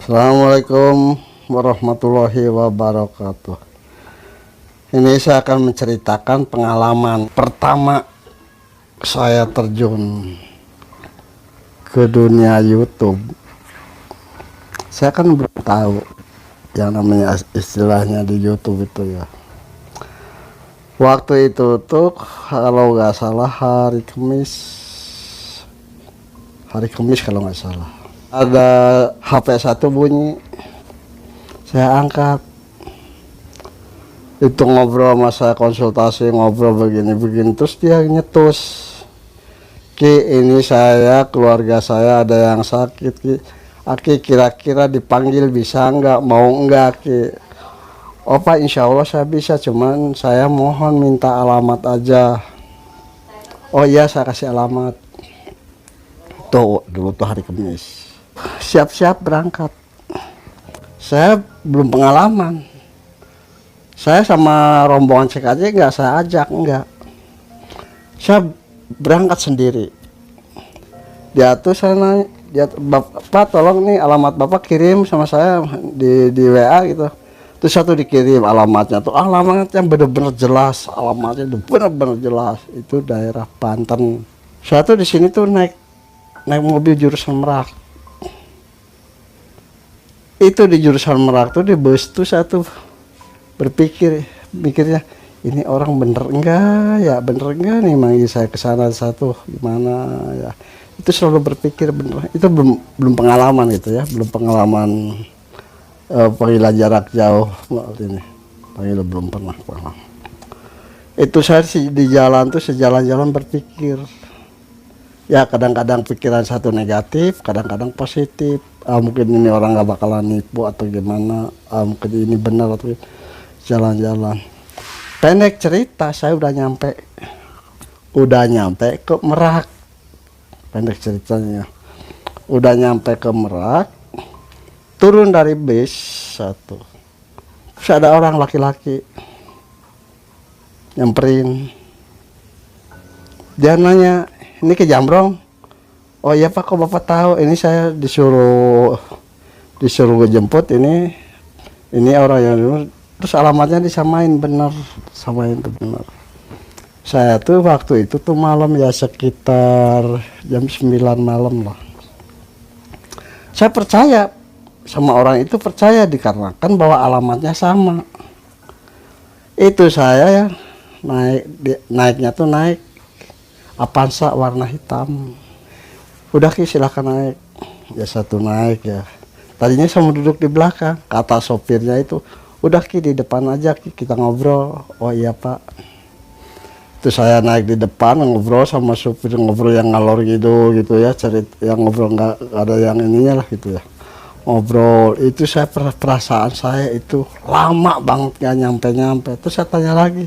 Assalamualaikum warahmatullahi wabarakatuh. Ini saya akan menceritakan pengalaman pertama saya terjun ke dunia YouTube. Saya kan belum tahu yang namanya istilahnya di YouTube itu ya. Waktu itu tuh kalau nggak salah hari Kamis kalau nggak salah. Ada HP satu bunyi, saya angkat, itu ngobrol sama saya, konsultasi, ngobrol begini-begini, terus dia nyetus, Ki, ini saya, keluarga saya ada yang sakit, Ki. Aki, kira-kira dipanggil bisa nggak, mau nggak, Ki? Oh Pak, insya Allah saya bisa, cuman saya mohon minta alamat aja. Oh iya, saya kasih alamat. Tuh, dulu tuh hari Kamis. Siap-siap berangkat. Saya belum pengalaman. Saya sama rombongan cek aja nggak saya ajak, enggak. Saya berangkat sendiri. Dia tuh saya nanya, Bapak tolong nih alamat Bapak kirim sama saya di WA gitu. Terus satu dikirim alamatnya tuh, alamatnya bener-bener jelas, alamatnya tuh bener-bener jelas. Itu daerah Banten. Saya tuh di sini tuh naik mobil jurusan Merak. Itu di jurusan Merak tuh di bus tuh saya tuh mikirnya ini orang bener enggak nih manggil saya ke sana satu gimana ya. Itu selalu berpikir bener. Itu belum pengalaman gitu ya, belum pengalaman panggilan jarak jauh ini. Panggilan belum pernah pengalaman. Itu saya di jalan tuh sejalan-jalan berpikir. Ya kadang-kadang pikiran satu negatif, kadang-kadang positif. Mungkin ini orang nggak bakalan nipu atau gimana, mungkin ini benar atau jalan-jalan. Pendek cerita, saya udah nyampe ke Merak. Pendek ceritanya, udah nyampe ke Merak, turun dari bis satu. Terus ada orang laki-laki nyamperin. Dia nanya, ini ke Jambrong? Oh iya Pak, kok Bapak tahu? Ini saya disuruh ngejemput ini orang yang dulu. Terus alamatnya disamain bener, samain tuh bener. Saya tuh waktu itu tuh malam ya sekitar jam 9 malam lah. Saya percaya sama orang itu, percaya dikarenakan bahwa alamatnya sama. Itu saya ya naiknya tuh naik Avanza warna hitam. Udah Ki silahkan naik. Ya satu naik ya. Tadinya saya mau duduk di belakang. Kata sopirnya itu, udah Ki di depan aja Ki, kita ngobrol. Oh iya Pak. Itu saya naik di depan ngobrol sama sopir, ngobrol yang ngalor gitu ya, cerita yang ngobrol nggak ada yang ininya lah gitu ya. Ngobrol itu saya perasaan saya itu lama banget nggak nyampe. Terus saya tanya lagi,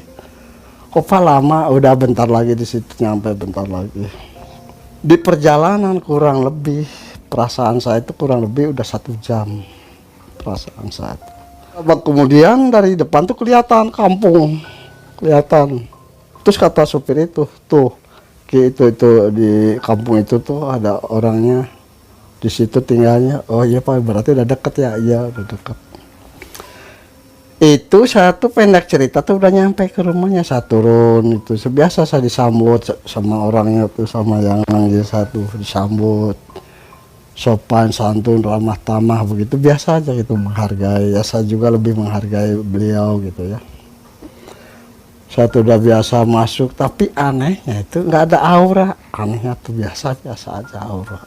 kok Pak lama? Udah bentar lagi di situ nyampe, bentar lagi. Di perjalanan kurang lebih perasaan saya itu kurang lebih udah 1 jam perasaan saya. Kemudian dari depan tuh kelihatan kampung, kelihatan. Terus kata supir itu, tuh itu di kampung itu tuh ada orangnya di situ tinggalnya. Oh iya Pak, berarti udah deket ya? Iya udah deket. Itu satu pendek cerita tuh udah nyampe ke rumahnya, saya turun itu sebiasa saya disambut sama orangnya tuh, sama yang manggil satu, disambut sopan santun ramah tamah begitu, biasa aja gitu, menghargai ya. Saya juga lebih menghargai beliau gitu ya. Saya tuh udah biasa masuk, tapi anehnya itu nggak ada aura. Anehnya tuh biasa aja aura.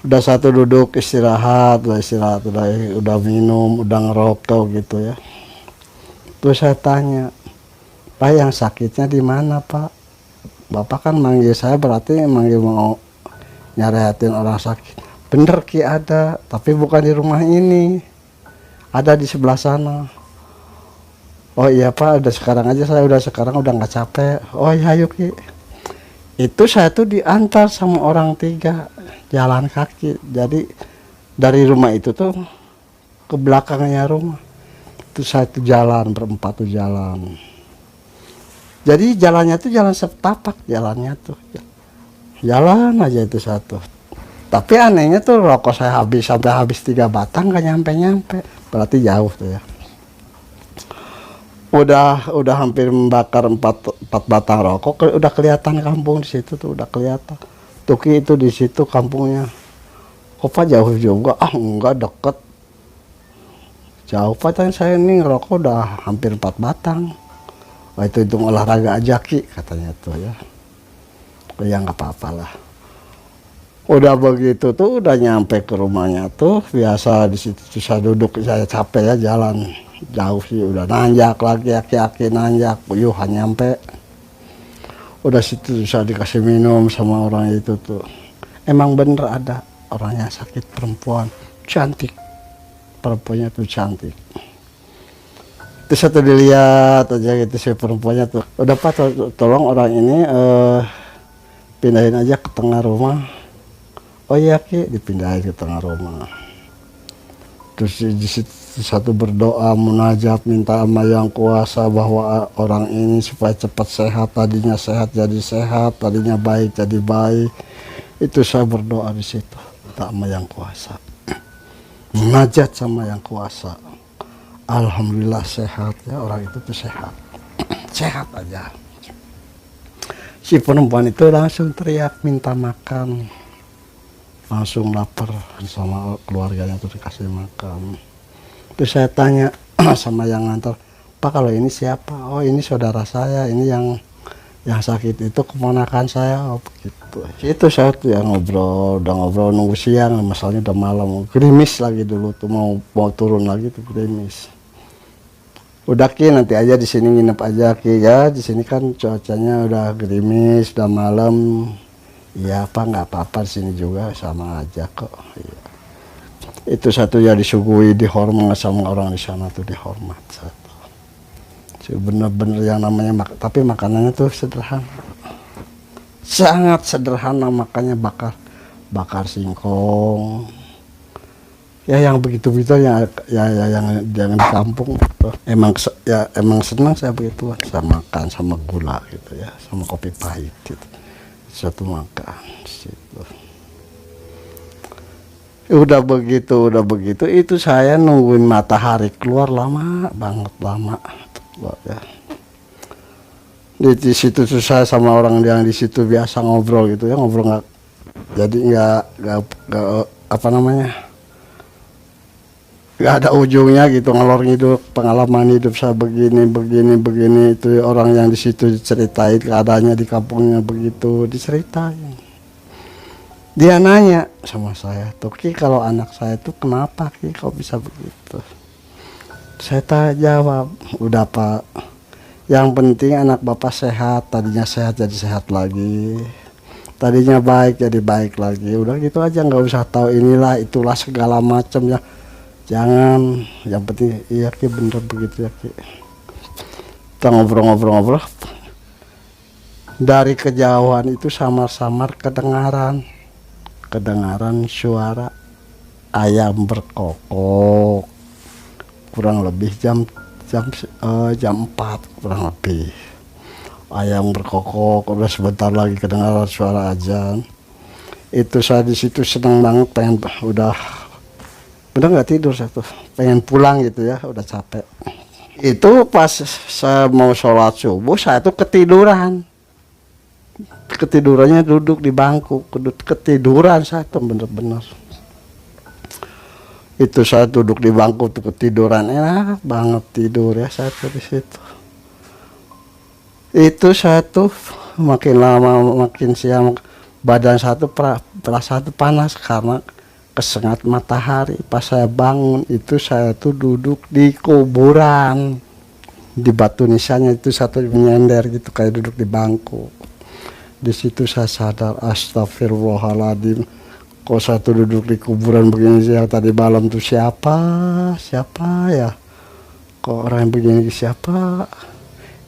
Udah satu duduk istirahat, udah minum, udah ngerokok gitu ya. Terus saya tanya, Pak yang sakitnya di mana Pak? Bapak kan manggil saya berarti manggil mau nyarehatin orang sakit. Bener Ki ada, tapi bukan di rumah ini, ada di sebelah sana. Oh iya Pak, udah sekarang aja saya udah nggak capek. Oh iya yuk Ki. Itu saya tuh diantar sama orang 3 jalan kaki. Jadi dari rumah itu tuh ke belakangnya rumah itu saya tuh jalan berempat tuh jalan. Jadi jalannya tuh jalan setapak, jalannya tuh jalan aja itu satu. Tapi anehnya tuh rokok saya habis sampai habis 3 batang gak nyampe-nyampe. Berarti jauh tuh ya. Udah hampir membakar 4 batang rokok, udah kelihatan kampung di situ tuh, udah kelihatan. Tuki itu di situ kampungnya. Kok Pak jauh juga? Ah enggak, deket. Jauh Pak, tanya saya, ini ngerokok udah hampir 4 batang. Wah, itu hitung olahraga aja Ki, katanya tuh ya. Ya nggak apa-apa lah. Udah begitu tuh, udah nyampe ke rumahnya tuh, biasa di situ saya duduk, saya capek ya jalan jauh sih, udah nanjak lagi, aki-aki nanjak, puyuhan nyampe. Udah situ saya dikasih minum sama orang itu tuh. Emang bener ada orangnya sakit, perempuan cantik, perempuannya tuh cantik. Itu satu dilihat aja gitu si perempuannya tuh. Udah Pak, tolong orang ini pindahin aja ke tengah rumah. Oh iya Ki, dipindahin ke tengah rumah. Terus di situ satu berdoa, munajat, minta sama yang kuasa bahwa orang ini supaya cepat sehat, tadinya sehat jadi sehat, tadinya baik jadi baik. Itu saya berdoa di situ, minta sama yang kuasa, munajat sama yang kuasa. Alhamdulillah sehat ya, orang itu tuh sehat. Sehat aja. Si perempuan itu langsung teriak minta makan, langsung lapar, sama keluarganya tuh dikasih makan. Terus saya tanya sama yang ngantar, Pak kalau ini siapa? Oh ini saudara saya, ini yang sakit itu keponakan saya. Oh begitu. Itu saya tuh yang ngobrol, udah ngobrol nunggu siang, masalahnya udah malam, gerimis lagi dulu tuh, mau turun lagi tuh gerimis. Udah Ki, nanti aja di sini nginep aja Ki ya, di sini kan cuacanya udah gerimis, udah malam. Iya Pak, nggak apa-apa, di sini juga sama aja kok. Iya. Itu satu ya, disuguhi, dihormat sama orang di sana tuh, dihormat satu. Bener-bener yang namanya tapi makanannya tuh sederhana, sangat sederhana, makanya bakar singkong. Ya yang begitu-begitu ya yang jangan di kampung tuh. Emang senang saya begitu, saya makan sama gula gitu ya, sama kopi pahit gitu. Satu makan situ. Udah begitu itu saya nungguin matahari keluar lama banget, lama ya. Di situ tuh saya sama orang yang di situ biasa ngobrol gitu ya, ngobrol nggak, jadi nggak apa namanya, nggak ada ujungnya gitu, ngalor ngidul pengalaman hidup saya begini itu. Orang yang di situ diceritain keadaannya di kampungnya begitu, diceritain. Dia nanya sama saya tuh, Ki kalau anak saya tuh kenapa Ki kok bisa begitu? Saya jawab, udah Pak, yang penting anak Bapak sehat, tadinya sehat jadi sehat lagi, tadinya baik jadi baik lagi. Udah gitu aja, nggak usah tahu inilah itulah segala macam ya. Jangan, yang penting iya Ki, bener begitu ya Ki. Kita ngobrol-ngobrol, dari kejauhan itu samar-samar kedengaran suara ayam berkokok, kurang lebih jam 4 kurang lebih. Ayam berkokok, udah sebentar lagi kedengaran suara azan. Itu saya di situ senang banget, udah nggak tidur saya tuh, pengen pulang gitu ya, udah capek. Itu pas saya mau sholat subuh, saya tuh ketidurannya duduk di bangku, ketiduran saya tuh bener-bener. Itu saya duduk di bangku tuh ketiduran, enak banget tidur ya saya tuh di situ. Itu saya tuh makin lama makin siang, badan satu perasaan panas karena kesengat matahari. Pas saya bangun itu saya tuh duduk di kuburan, di batu nisannya itu satu menyender gitu, kayak duduk di bangku. Di situ saya sadar, astagfirullahaladzim, kok saya tuh duduk di kuburan begini yang tadi malam tuh siapa ya, kok orang yang begini siapa?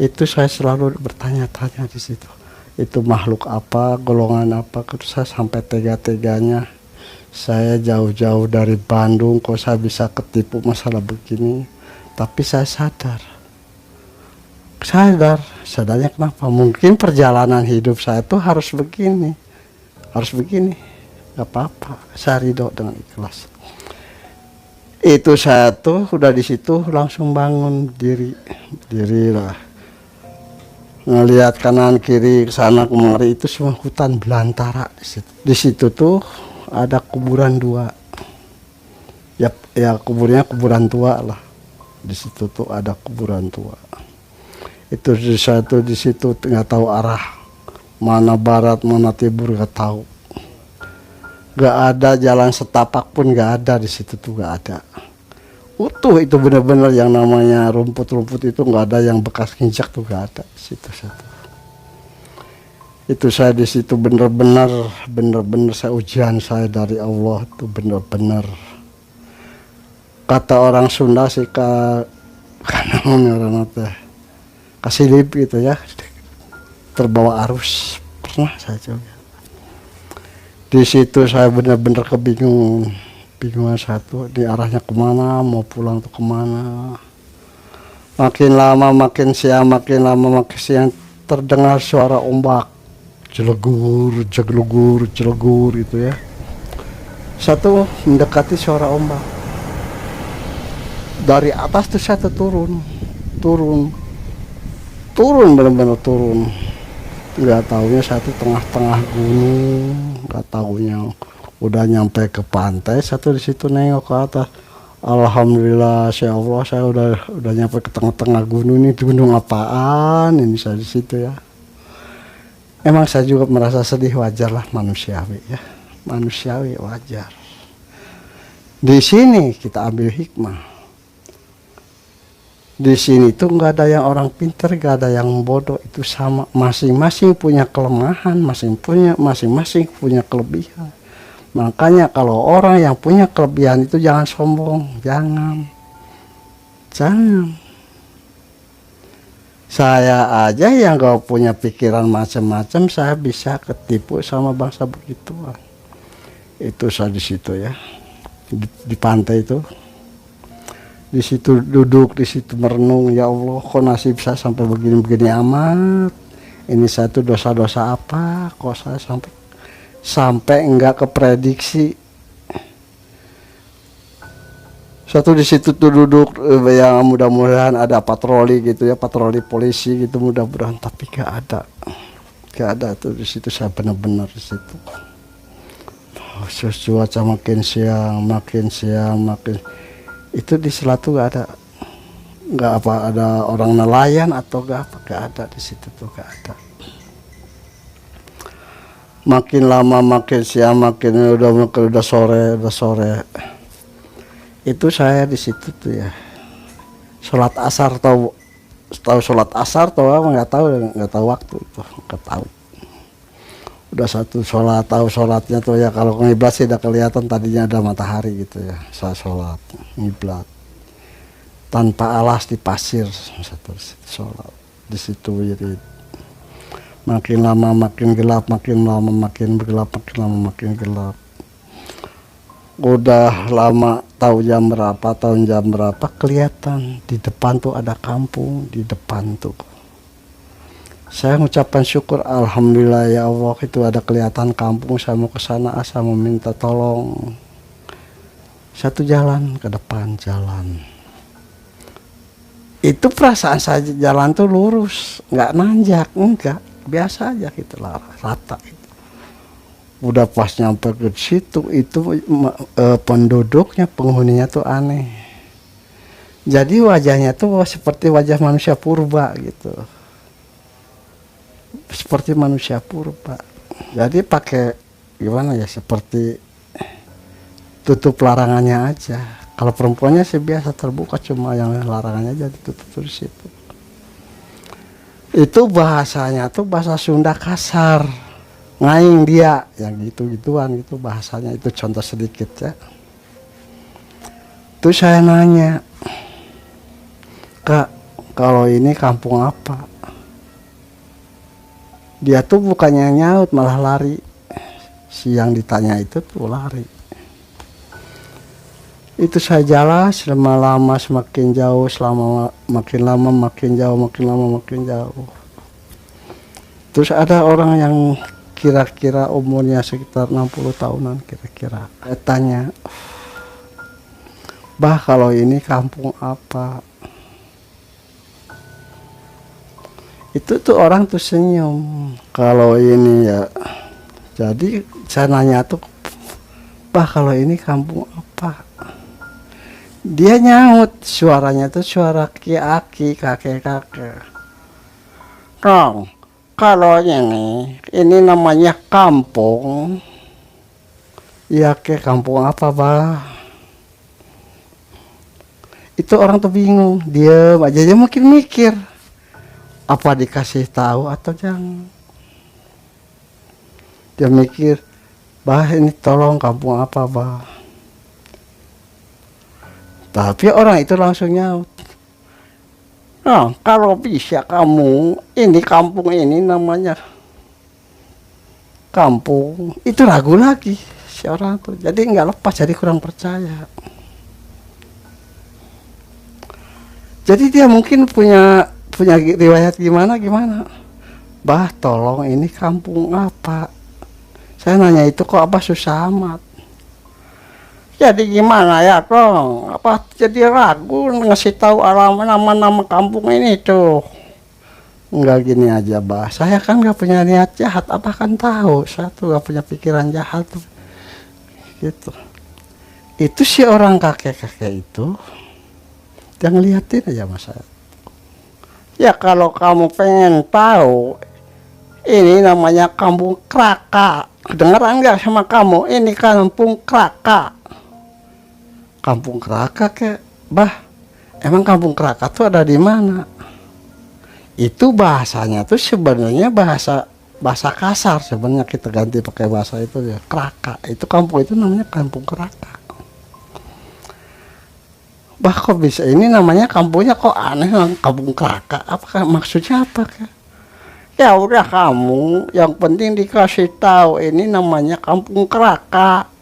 Itu saya selalu bertanya-tanya di situ, itu makhluk apa, golongan apa. Terus saya sampai tega-teganya, saya jauh-jauh dari Bandung kok saya bisa ketipu masalah begini. Tapi saya sadarnya kenapa? Mungkin perjalanan hidup saya tuh harus begini. nggak apa-apa, saya ridho dengan ikhlas. Itu saya tuh udah di situ langsung bangun diri lah, ngelihat kanan kiri sana kemari itu semua hutan belantara. Di situ tuh ada kuburan dua, ya kuburnya kuburan tua lah. Di situ tuh ada kuburan tua. Itu di situ nggak tahu arah mana barat mana timur, nggak tahu. Nggak ada jalan setapak pun, nggak ada di situ tuh, nggak ada. Utuh itu benar-benar, yang namanya rumput-rumput itu nggak ada yang bekas injak tuh, nggak ada di situ satu. Itu saya di situ benar-benar saya ujian saya dari Allah tuh, benar-benar. Kata orang Sunda sih karena orang teh kasih lip gitu ya, terbawa arus. Pernah saya coba. Di situ saya benar-benar kebingungan satu, di arahnya kemana, mau pulang tuh kemana. Makin lama makin siang terdengar suara ombak, jelegur itu ya. Satu mendekati suara ombak. Dari atas tuh saya turun, benar-benar turun. Nggak taunya satu tengah-tengah gunung, nggak taunya udah nyampe ke pantai. Satu di situ nengok ke atas, alhamdulillah ya Allah, saya udah nyampe ke tengah-tengah gunung. Ini gunung apaan ini saya di situ ya. Emang saya juga merasa sedih, wajar lah, manusiawi ya, manusiawi, wajar. Di sini kita ambil hikmah. Di sini tuh nggak ada yang orang pintar, nggak ada yang bodoh, itu sama, masing-masing punya kelemahan, masing-masing punya kelebihan. Makanya kalau orang yang punya kelebihan itu jangan sombong, jangan. Saya aja yang gak punya pikiran macam-macam, saya bisa ketipu sama bangsa begituan. Itu saya di situ ya, di pantai itu. Di situ duduk, di situ merenung, ya Allah, kok nasib saya sampai begini-begini amat. Ini satu dosa-dosa apa kok saya sampai enggak keprediksi. Satu di situ tuh duduk, ya mudah-mudahan ada patroli gitu ya, patroli polisi gitu, mudah-mudahan, tapi gak ada tuh di situ. Saya benar-benar di situ. Cuaca makin siang itu di Selatu nggak ada orang nelayan atau nggak ada di situ tuh, nggak ada. Makin lama makin siang, udah sore. Itu saya di situ tuh ya, sholat asar, tahu sholat asar tahu apa, nggak tahu waktu itu, nggak tahu. Udah satu sholat, tahu sholatnya tuh ya, kalau ngiblat sih udah kelihatan tadinya ada matahari gitu ya. Saya sholat ngiblat tanpa alas di pasir, satu sholat di situ wirid. Makin lama makin gelap, makin lama makin gelap. Udah lama, tahu jam berapa kelihatan di depan tuh ada kampung, di depan tuh. Saya mengucapkan syukur, alhamdulillah ya Allah, itu ada kelihatan kampung. Saya mau ke sana, saya mau minta tolong. Satu jalan ke depan, jalan. Itu perasaan saya, jalan tuh lurus, nggak nanjak, enggak, biasa aja gitu lah, rata gitu. Udah pas nyampe ke situ, itu penduduknya, penghuninya tuh aneh. Jadi wajahnya tuh seperti wajah manusia purba gitu. Seperti manusia purba. Jadi pakai gimana ya, seperti tutup larangannya aja. Kalau perempuannya sih biasa terbuka, cuma yang larangannya aja ditutup di situ. Itu bahasanya tuh bahasa Sunda kasar, ngaing dia, yang gitu-gituan gitu bahasanya. Itu contoh sedikit ya. Terus saya nanya, Kak, kalau ini kampung apa? Dia tuh bukannya nyaut, malah lari. Siang ditanya itu tuh lari. Itu saya jalan lama-lama semakin jauh, makin lama makin jauh. Terus ada orang yang kira-kira umurnya sekitar 60 tahunan kira-kira. Saya tanya, bah kalau ini kampung apa? Itu tuh orang tuh senyum. Kalau ini ya, jadi saya nanya tuh, bah kalau ini kampung apa? Dia nyaut, suaranya tuh suara ki-aki, kakek-kakek. Kang, kalau ini namanya kampung. Ya ke kampung apa, bah? Itu orang tuh bingung, diem aja, dia mungkin mikir apa dikasih tahu atau jangan. Dia mikir, bah ini tolong kampung apa, bah? Tapi orang itu langsung nyaut, nah kalau bisa kamu, ini kampung ini namanya kampung. Itu ragu lagi si orang tuh, jadi nggak lepas, jadi kurang percaya. Jadi dia mungkin punya riwayat gimana, bah tolong ini kampung apa? Saya nanya itu kok apa susah amat. Jadi gimana ya Kong? Apa jadi ragu ngasih tahu alamat nama-nama kampung ini tuh? Enggak, gini aja bah, saya kan nggak punya niat jahat, apa kan tahu, saya tuh nggak punya pikiran jahat tuh. Gitu. Itu si orang kakek-kakek itu yang ngeliatin aja mas saya. Ya kalau kamu pengen tahu, ini namanya kampung Kraka. Kedengeran nggak sama kamu? Ini kampung Kraka. Kampung Kraka ke, bah? Emang kampung Kraka tuh ada di mana? Itu bahasanya tuh sebenarnya bahasa kasar, sebenarnya kita ganti pakai bahasa itu ya, Kraka. Itu kampung itu namanya kampung Kraka. Bah kok bisa ini namanya kampungnya kok aneh, kampung Kraka, apa maksudnya apa kan? Ya udah kamu, yang penting dikasih tahu ini namanya kampung Kraka.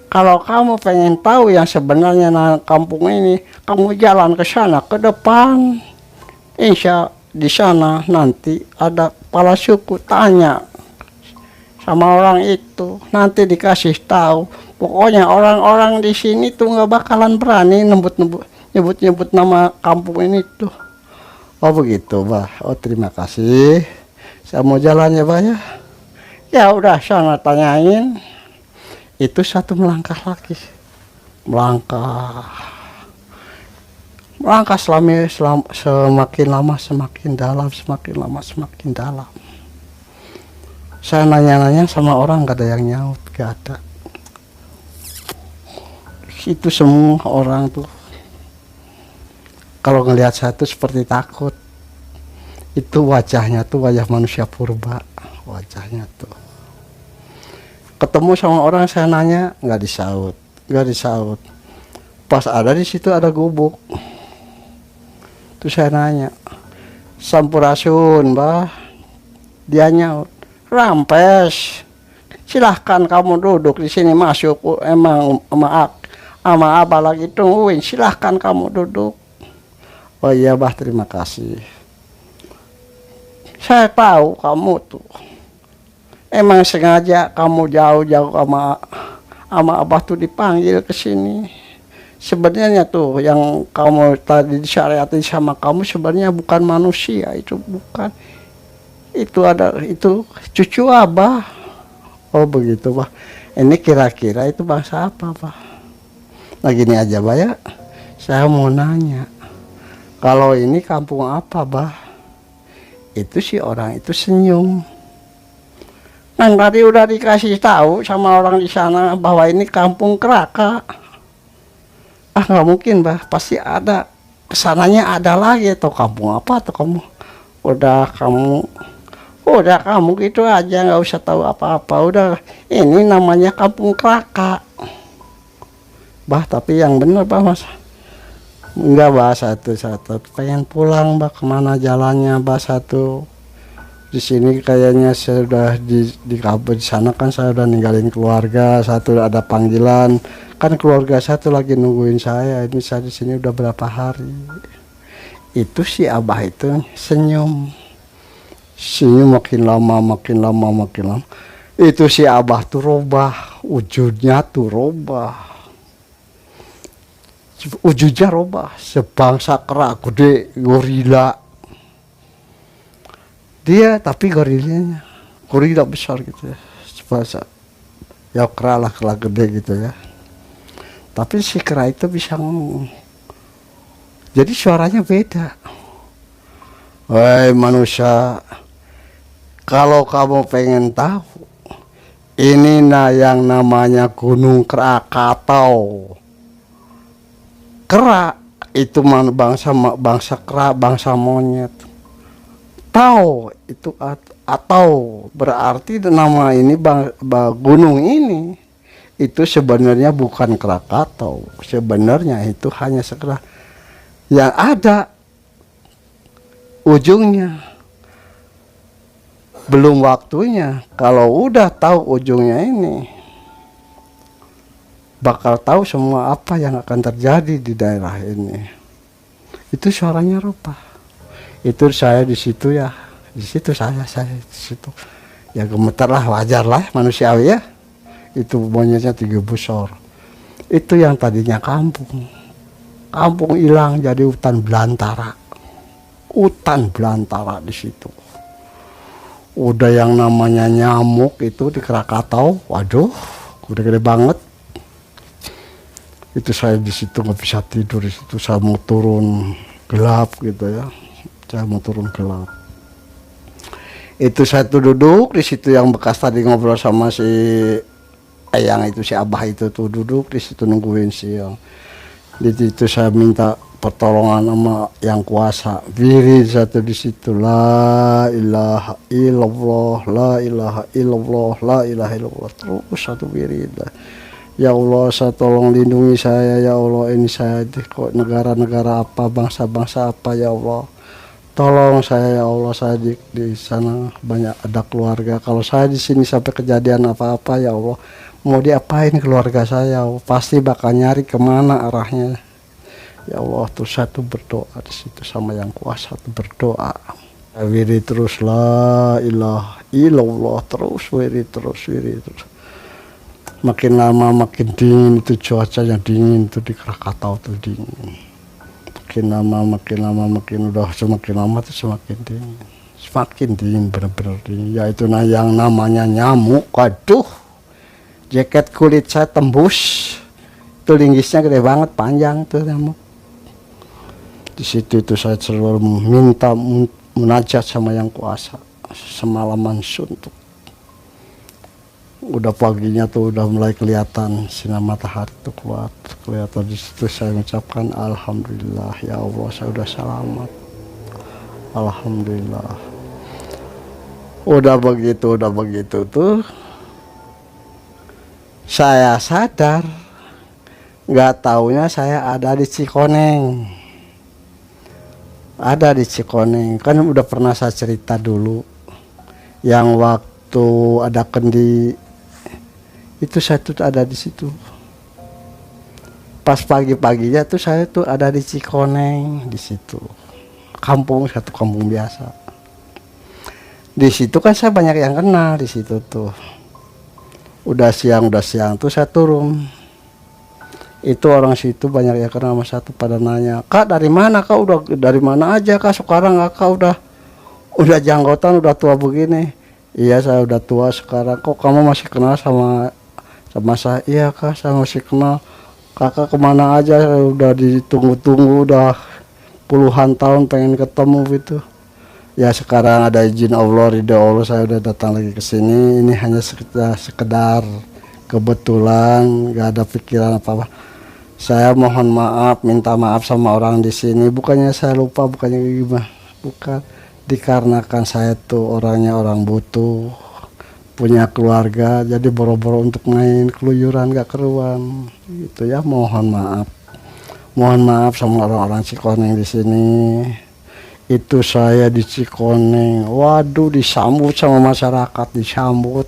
Kalau kamu pengen tahu yang sebenarnya kampung ini, kamu jalan ke sana ke depan, insya di sana nanti ada kepala suku, tanya sama orang itu, nanti dikasih tahu. Pokoknya orang-orang di sini tuh nggak bakalan berani nyebut nama kampung ini tuh. Oh begitu, bah. Oh terima kasih. Saya mau jalan ya, bah ya. Ya udah sana tanyain. Itu satu melangkah lagi. Melangkah semakin lama semakin dalam, semakin lama semakin dalam. Saya nanya-nanya sama orang, gak ada yang nyaut, gak ada. Itu semua orang tuh kalau ngelihat saya tuh seperti takut. Itu wajahnya tuh wajah manusia purba, wajahnya tuh. Ketemu sama orang, saya nanya, nggak disaut. Pas ada di situ ada gubuk. Terus saya nanya, sampurasun, bah. Dia nyaut, rampes. Silahkan kamu duduk di sini, masuk. Emang sama abah lagi tungguin, silahkan kamu duduk. Oh iya bah, terima kasih. Saya tahu kamu tuh emang sengaja kamu jauh-jauh sama abah tuh dipanggil ke sini. Sebenarnya tuh yang kamu tadi disyariatin sama kamu sebenarnya bukan manusia, itu bukan. Itu cucu abah. Oh begitu bah. Ini kira-kira itu bangsa apa, bah? Nah gini aja, bah ya. Saya mau nanya, kalau ini kampung apa, bah? Itu si orang itu senyum. Nah tadi udah dikasih tahu sama orang di sana bahwa ini kampung Kraka. Ah nggak mungkin, bah. Pasti ada kesananya, ada lagi atau kampung apa atau kamu udah kamu gitu aja, nggak usah tahu apa-apa. Udah ini namanya kampung Kraka. Bah tapi yang bener, bah, mas. Enggak, bah, satu pengen pulang, bah. Kemana jalannya, bah? Satu di sini kayaknya saya udah di kabur, di sana kan saya udah ninggalin keluarga. Satu ada panggilan kan, keluarga satu lagi nungguin saya. Ini saya di sini udah berapa hari. Itu si abah itu senyum. senyum makin lama makin lama makin lama. Itu si Abah tuh robah, wujudnya tuh robah, wujudnya robah, sebangsa kera gede gorila dia, tapi gorila besar gitu ya, sebangsa ya kera lah, kera gede gitu ya, tapi si kera itu bisa ngomong, jadi suaranya beda. Wahai manusia, kalau kamu pengen tahu, ini yang namanya Gunung Krakatau. Kera itu bangsa kera, bangsa monyet. Tau itu atau berarti nama ini gunung ini itu sebenarnya bukan Krakatau. Sebenarnya itu hanya sekedar yang ada ujungnya. Belum waktunya. Kalau udah tahu ujungnya ini, bakal tahu semua apa yang akan terjadi di daerah ini. Itu suaranya rupa. Itu saya di situ ya. Di situ saya di situ. Ya gemetar lah, wajar lah manusiawi ya. Itu monyetnya 3 besar. Itu yang tadinya kampung. Kampung hilang jadi hutan belantara. Hutan belantara di situ. Udah yang namanya nyamuk itu di Krakatau, waduh, udah gede banget. Itu saya di situ nggak bisa tidur, di situ saya mau turun gelap gitu ya, saya mau turun gelap. Itu saya tuh duduk di situ yang bekas tadi ngobrol sama si Eyang itu, si Abah itu tuh duduk di situ nungguin siang. Di situ saya minta pertolongan sama yang kuasa, wirid satu di situ, la ilaha illallah, la ilaha illallah, la ilaha illallah, terus satu wirid. Ya Allah, saya tolong lindungi saya ya Allah, ini saya di negara-negara apa, bangsa-bangsa apa ya Allah, tolong saya ya Allah, saya di sana banyak ada keluarga, kalau saya di sini sampai kejadian apa-apa ya Allah, mau diapain keluarga saya, pasti bakal nyari kemana arahnya. Ya Allah, terus satu berdoa di situ sama yang kuasa tuh berdoa. Wirid terus la ilaha illallah, terus wirid terus wirid terus. Makin lama makin dingin, itu cuacanya dingin tuh di Krakatau tuh dingin. Makin lama makin udah semakin lama tuh semakin dingin bener-bener dingin. Ya itu yang namanya nyamuk, waduh. Jaket kulit saya tembus. Itu linggisnya gede banget, panjang tuh nyamuk. Di situ itu saya selalu minta munajat sama yang kuasa semalaman suntuk. Udah paginya tuh udah mulai kelihatan sinar matahari tuh kuat kelihatan. Di situ saya mengucapkan alhamdulillah ya Allah, saya udah selamat, alhamdulillah. Udah begitu tuh saya sadar, nggak taunya saya ada di Cikoneng. Ada di Cikoneng, kan udah pernah saya cerita dulu yang waktu ada kendi itu, saya tuh ada di situ. Pas pagi-paginya tuh saya tuh ada di Cikoneng di situ. Satu kampung biasa. Di situ kan saya banyak yang kenal di situ tuh. Udah siang tuh saya turun. Itu orang situ banyak yang kenal sama satu, pada nanya, "Kak dari mana Kak? Udah dari mana aja Kak sekarang? Kak udah janggotan, udah tua begini." "Iya saya udah tua sekarang." "Kok kamu masih kenal sama saya?" "Iya Kak saya masih kenal. Kakak kemana aja, udah ditunggu-tunggu, udah puluhan tahun pengen ketemu gitu." "Ya sekarang ada izin Allah, ridho Allah, saya udah datang lagi ke sini. Ini hanya sekedar kebetulan, gak ada pikiran apa-apa. Saya mohon maaf, minta maaf sama orang di sini. Bukannya saya lupa, bukannya gimana, bukan. Dikarenakan saya tuh orangnya orang butuh, punya keluarga, jadi boro-boro untuk main keluyuran gak keruan. Gitu ya, mohon maaf. Mohon maaf sama orang-orang Cikoneng di sini." Itu saya di Cikoneng, waduh, disambut sama masyarakat, disambut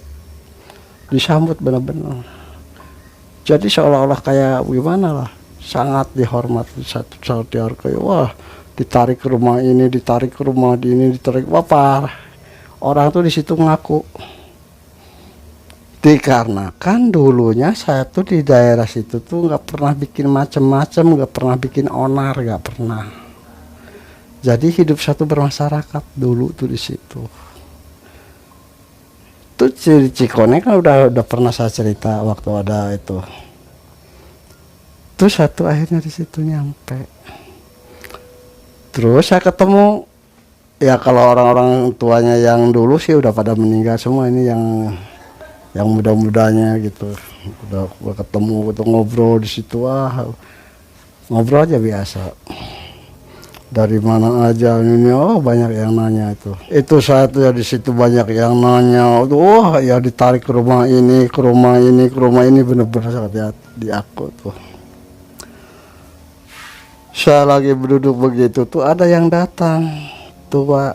benar-benar. Jadi seolah-olah kayak gimana lah, sangat dihormati, sangat dihargai. Wah, ditarik ke rumah ini, ditarik ke rumah ini, ditarik, wah orang tuh di situ ngaku, dikarenakan dulunya saya tuh di daerah situ tuh nggak pernah bikin macem-macem, nggak pernah bikin onar, nggak pernah. Jadi hidup satu bermasyarakat dulu tuh di situ. Tuh Cikone kan udah pernah saya cerita waktu ada itu. Terus satu akhirnya di situ nyampe. Terus saya ketemu, ya kalau orang-orang tuanya yang dulu sih udah pada meninggal semua, ini yang muda-mudanya gitu. Udah ketemu, kita ngobrol di situ, ngobrol aja biasa. Dari mana aja ini, banyak yang nanya itu. Itu saya tuh ya di situ banyak yang nanya, ya ditarik ke rumah ini, ke rumah ini, ke rumah ini, bener-bener sangat di aku tuh. Saya lagi berduduk begitu tuh ada yang datang, tua.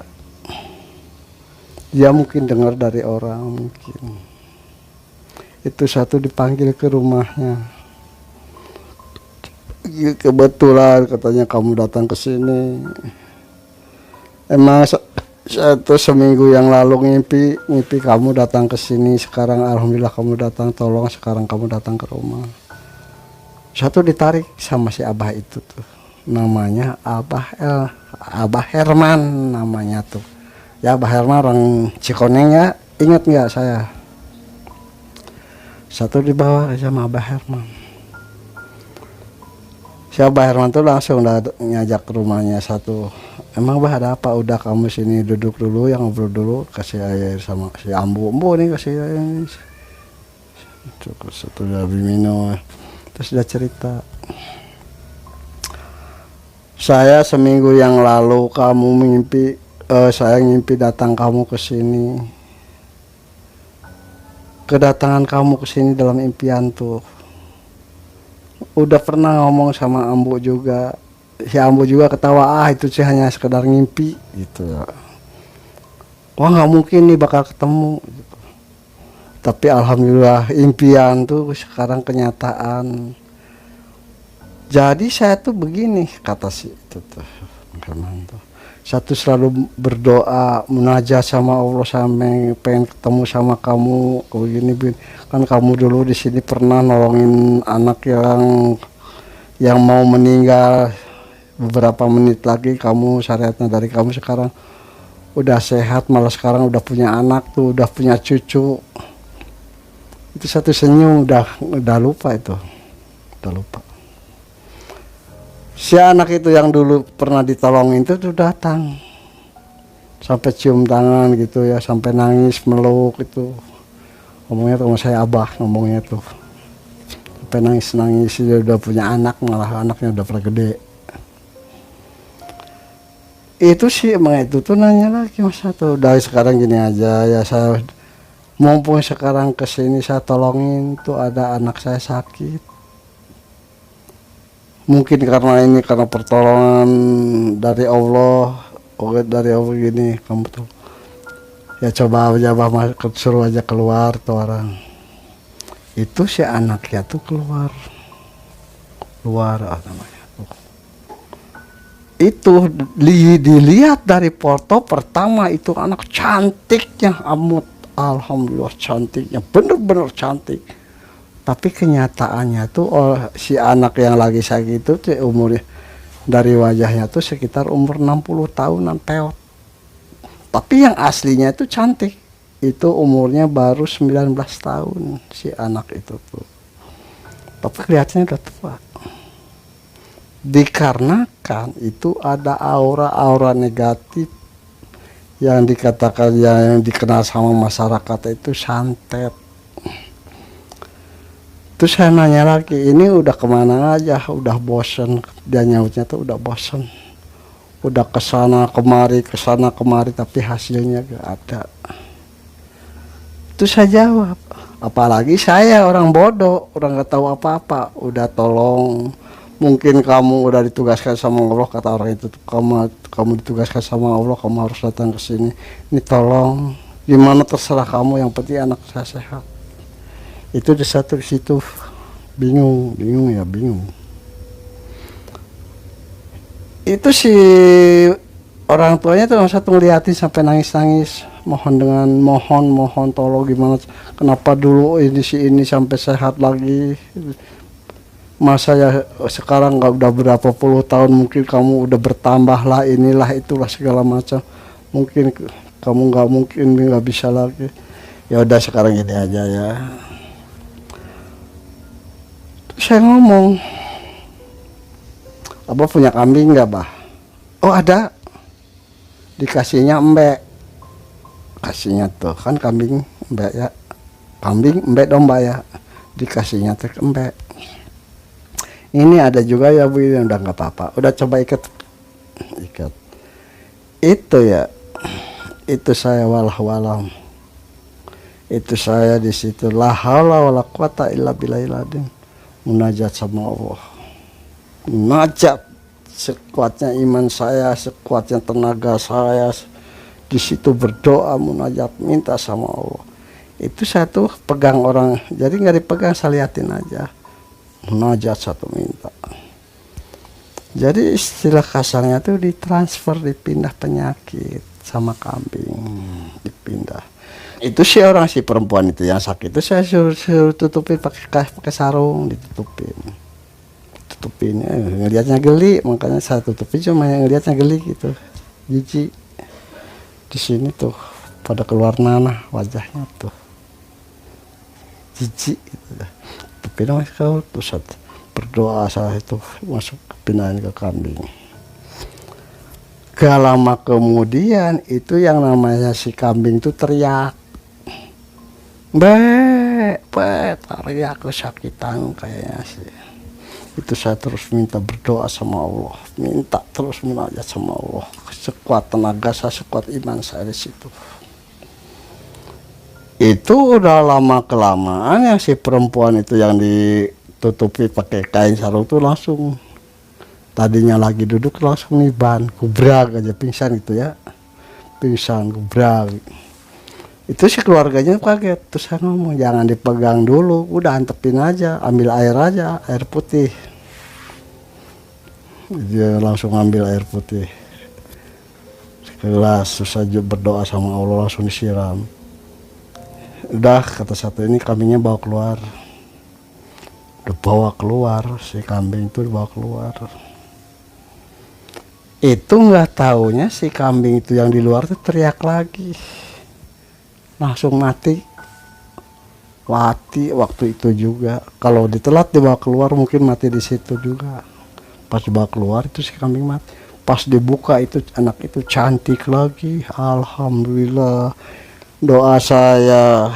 Dia mungkin dengar dari orang mungkin. Itu satu dipanggil ke rumahnya. Kebetulan katanya kamu datang ke sini. Emang saya tuh seminggu yang lalu ngimpi kamu datang ke sini. Sekarang alhamdulillah kamu datang, tolong sekarang kamu datang ke rumah. Satu ditarik sama si Abah itu tuh. Namanya Abah Herman namanya tuh. Ya Abah Herman orang Cikoneng ya, ingat nggak saya? Satu dibawa sama Abah Herman. Si Abah Herman tuh langsung udah ngajak ke rumahnya satu. Emang Bah ada apa? Udah kamu sini duduk dulu, yang ngobrol dulu, kasih air sama si Ambu nih kasih air. Cukup satu lebih minum. Terus dia cerita. Saya seminggu yang lalu saya ngimpi datang kamu ke sini. Kedatangan kamu ke sini dalam impian tuh. Udah pernah ngomong sama Ambu juga. Si Ambu juga ketawa, itu sih hanya sekedar ngimpi gitu. Wah nggak mungkin nih bakal ketemu gitu. Tapi alhamdulillah impian tuh sekarang kenyataan. Jadi saya tuh begini, kata si itu tuh. Satu selalu berdoa, munajat sama Allah, sampai pengen ketemu sama kamu begini. Kan kamu dulu di sini pernah nolongin anak yang mau meninggal, beberapa menit lagi kamu syariatnya dari kamu sekarang udah sehat, malah sekarang udah punya anak tuh, udah punya cucu. Itu satu senyum udah lupa itu, udah lupa. Si anak itu yang dulu pernah ditolongin itu tuh datang, sampai cium tangan gitu ya, sampai nangis meluk itu. Ngomongnya tuh sama saya Abah, ngomongnya tuh sampai nangis dia udah punya anak, malah anaknya udah pada gede. Itu sih emang itu tuh nanya lagi Mas tuh, dari sekarang gini aja ya, saya mumpung sekarang kesini saya tolongin tuh, ada anak saya sakit. Mungkin karena pertolongan dari Allah, gini kamu tuh ya coba aja suruh aja keluar tuh orang. Itu si anaknya tuh keluar namanya tuh. Itu dilihat dari foto pertama, itu anak cantiknya amat, alhamdulillah cantiknya, bener-bener cantik. Tapi kenyataannya tuh si anak yang lagi sakit itu tuh umurnya dari wajahnya tuh sekitar umur 60 tahunan peot. Tapi yang aslinya itu cantik. Itu umurnya baru 19 tahun si anak itu tuh. Tapi kelihatannya udah tua. Dikarenakan itu ada aura-aura negatif yang dikatakan yang dikenal sama masyarakat itu santet. Terus saya nanya lagi, ini udah kemana aja, udah bosen. Dia nyautnya tuh udah bosen, udah kesana kemari, tapi hasilnya gak ada. Terus saya jawab, apalagi saya orang bodoh, orang gak tahu apa-apa, udah tolong. Mungkin kamu udah ditugaskan sama Allah, kata orang itu, kamu ditugaskan sama Allah, kamu harus datang ke sini. Ini tolong, gimana terserah kamu, yang penting anak saya sehat. Itu di situ bingung. Itu si orang tuanya tuh satu ngeliatin sampai nangis, mohon tolong gimana, kenapa dulu ini si ini sampai sehat lagi, masa ya sekarang nggak, udah berapa puluh tahun, mungkin kamu udah bertambah lah, inilah itulah segala macam, mungkin kamu nggak bisa lagi. Ya udah sekarang ini aja ya. Terus saya ngomong, Abah punya kambing nggak, Bah? Oh ada, dikasihnya embek, kasihnya tuh kan kambing embek ya, kambing embek domba ya, dikasihnya tuh embek. Ini ada juga ya Bu, ini udah nggak apa-apa, udah coba ikat itu ya, itu saya walau itu saya di situ la haula wala quwata illa billahil azim, munajat sama Allah, munajat sekuatnya iman saya, sekuatnya tenaga saya, di situ berdoa munajat minta sama Allah. Itu satu pegang orang, jadi nggak dipegang, saya liatin aja, munajat satu minta. Jadi istilah kasarnya tuh ditransfer, dipindah penyakit sama kambing, dipindah. Itu si perempuan itu yang sakit itu saya suruh tutupin pakai sarung, ditutupin ngelihatnya geli, makanya saya tutupin, cuma yang ngelihatnya geli gitu, jijik. Di sini tuh pada keluar nanah wajahnya tuh, jijik gitu. Tutupin sama kau, terus berdoa saya itu masuk pindahin ke kambing. Gak lama kemudian itu yang namanya si kambing tuh teriak, teriak kesakitan kayaknya sih. Itu saya terus minta berdoa sama Allah, minta terus munajat sama Allah, sekuat tenaga saya, sekuat iman saya di situ. Itu udah lama kelamaan yang si perempuan itu yang ditutupi pakai kain sarung tuh langsung, tadinya lagi duduk langsung niban, kubrag aja, pingsan gitu ya, pingsan kubrag. Itu si keluarganya kaget, terus saya ngomong jangan dipegang dulu, udah antepin aja, ambil air aja, air putih. Dia langsung ambil air putih segelas, terus saja berdoa sama Allah, langsung disiram. Udah kata satu, ini kambingnya bawa keluar. Udah bawa keluar, si kambing itu dibawa keluar. Itu nggak taunya si kambing itu yang di luar tuh teriak lagi, langsung mati waktu itu juga. Kalau ditelat dibawa keluar mungkin mati di situ juga. Pas dibawa keluar itu si kambing mati. Pas dibuka itu anak itu cantik lagi, alhamdulillah. Doa saya,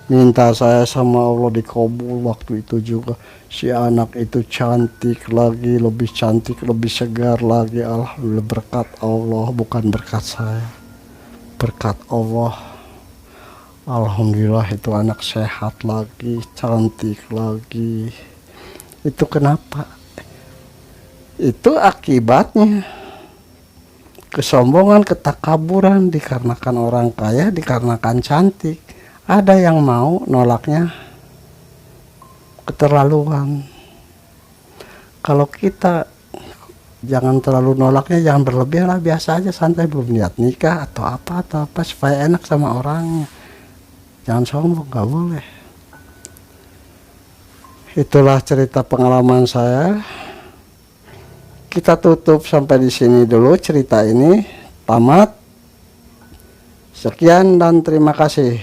minta saya sama Allah dikabul waktu itu juga. Si anak itu cantik lagi, lebih cantik, lebih segar lagi, alhamdulillah, berkat Allah, bukan berkat saya, berkat Allah. Alhamdulillah itu anak sehat lagi, cantik lagi. Itu kenapa? Itu akibatnya kesombongan, ketakaburan, dikarenakan orang kaya, dikarenakan cantik. Ada yang mau nolaknya keterlaluan. Kalau kita jangan terlalu nolaknya, jangan berlebihan lah, biasa aja, santai, belum niat nikah atau apa supaya enak sama orangnya. Jangan sombong, gak boleh. Itulah cerita pengalaman saya. Kita tutup sampai di sini dulu, cerita ini tamat. Sekian dan terima kasih.